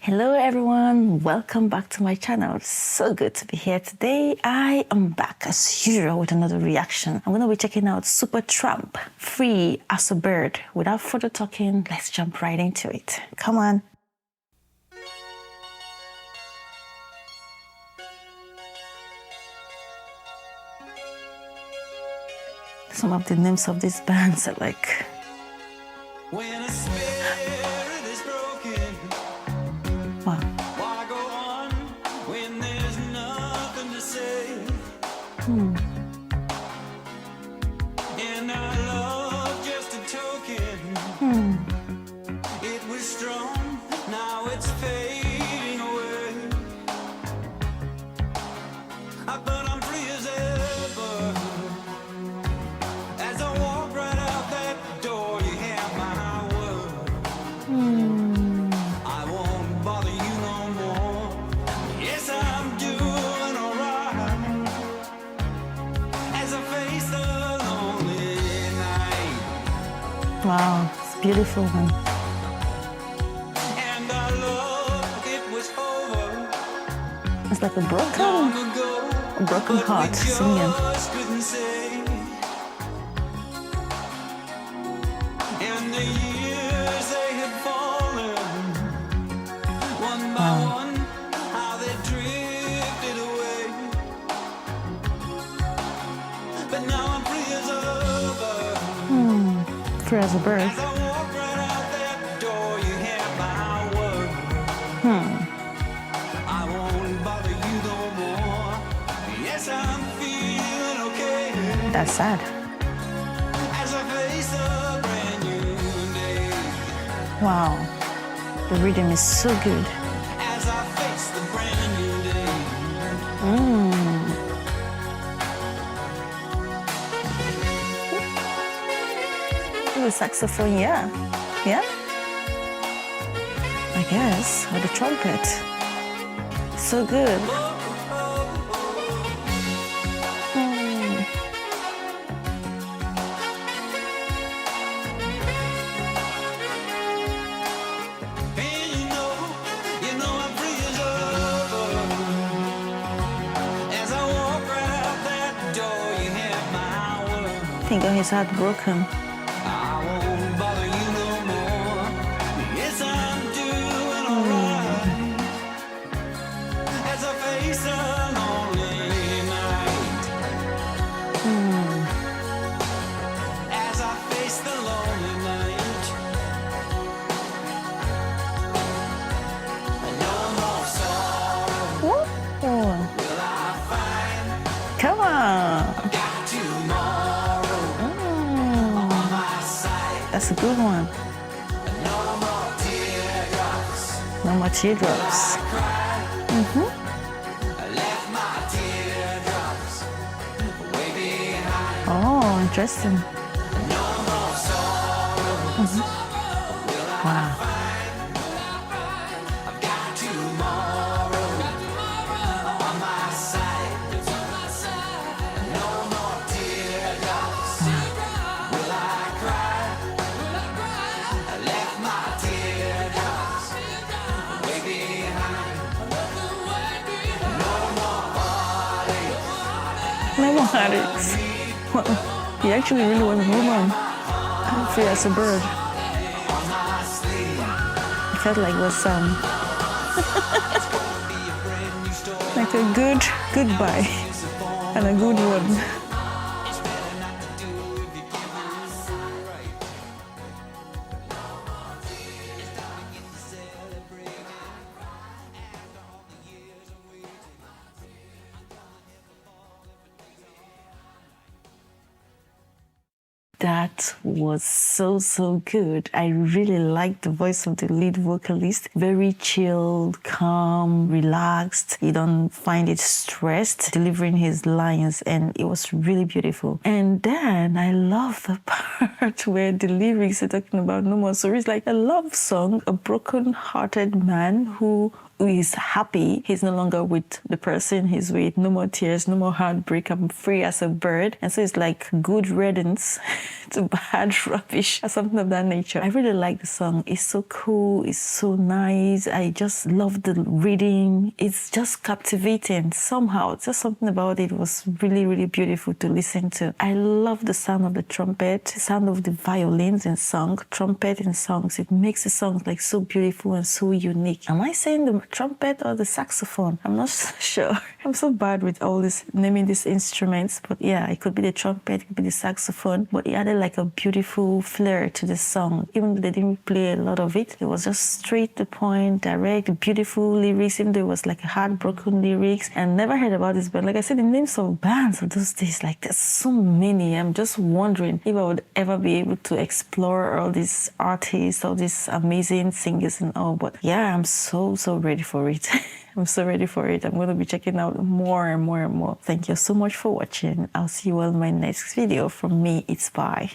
Hello everyone, welcome back to my channel. So good to be here today. I am back as usual with another reaction. I'm going to be checking out Supertramp, Free as a Bird. Without further talking, let's jump right into it. Come on. Some of the names of these bands are like... When a spirit is broken, wow. why go on when there's nothing to say? And our love just a token. It was strong, now it's fading away. But I'm free as ever. As I walk right out that door, you have my word. I won't bother you no more. Yes, I'm doing alright. As I face the lonely night. Wow, it's beautiful one. And our love, it was over It's like a long broken ago. heart singing. Just couldn't say. And the years they had fallen, one by one, how they drifted away. But now I'm free as a bird. Free as a bird. As I walk right out that door, you have my word. I won't bother you no more. Yes, I'm feeling okay. That's sad. As I face a brand new day. Wow, the rhythm is so good. As I face the brand new day. The saxophone, yeah. Yeah? I guess. Or the trumpet. So good. And you know I'm free as a bird. As I walk right out that door, you have my word. I think his heart broken. I won't bother you no more. Yes, I'm doing alright. As I face a lonely night. As I face the lonely night. No more sorrow Woo. will I find. Come on. Got tomorrow on my side. That's a good one. No more teardrops. No more teardrops. I left my teardrops way behind. Oh, interesting. No more sorrow will I Wow. find. I've got tomorrow on my side. No more teardrops will I cry. I left my teardrops way behind. No more heartache. No more heartaches. Wow. He actually really was a woman. I'm free as a bird. It felt like it was like a good goodbye and a good one. That was so good. I really liked the voice of the lead vocalist. Very chilled, calm, relaxed. You don't find it stressed delivering his lines, and it was really beautiful. And then I love the part where the lyrics are talking about no more. So it's like a love song, a broken-hearted man who is happy. He's no longer with the person he's with. No more tears, no more heartbreak. I'm free as a bird. And so it's like good riddance. to bad, rubbish, or something of that nature. I really like the song. It's so cool. It's so nice. I just love the reading. It's just captivating somehow. Just something about it was really, really beautiful to listen to. I love the sound of the trumpet, the sound of the violins in song, trumpet in songs. It makes the songs like so beautiful and so unique. Am I saying the trumpet or the saxophone? I'm not sure. I'm so bad with all this naming these instruments, but yeah, it could be the trumpet, it could be the saxophone, but it added like a beautiful flair to the song. Even though they didn't play a lot of it, it was just straight to the point, direct, beautiful lyrics, even though it was like heartbroken lyrics. And never heard about this band. Like I said, the names of bands of those days, like there's so many. I'm just wondering if I would ever be able to explore all these artists, all these amazing singers and all. But yeah, I'm so ready for it. I'm so ready for it. I'm going to be checking out more and more and more. Thank you so much for watching. I'll see you all in my next video. From me, it's bye.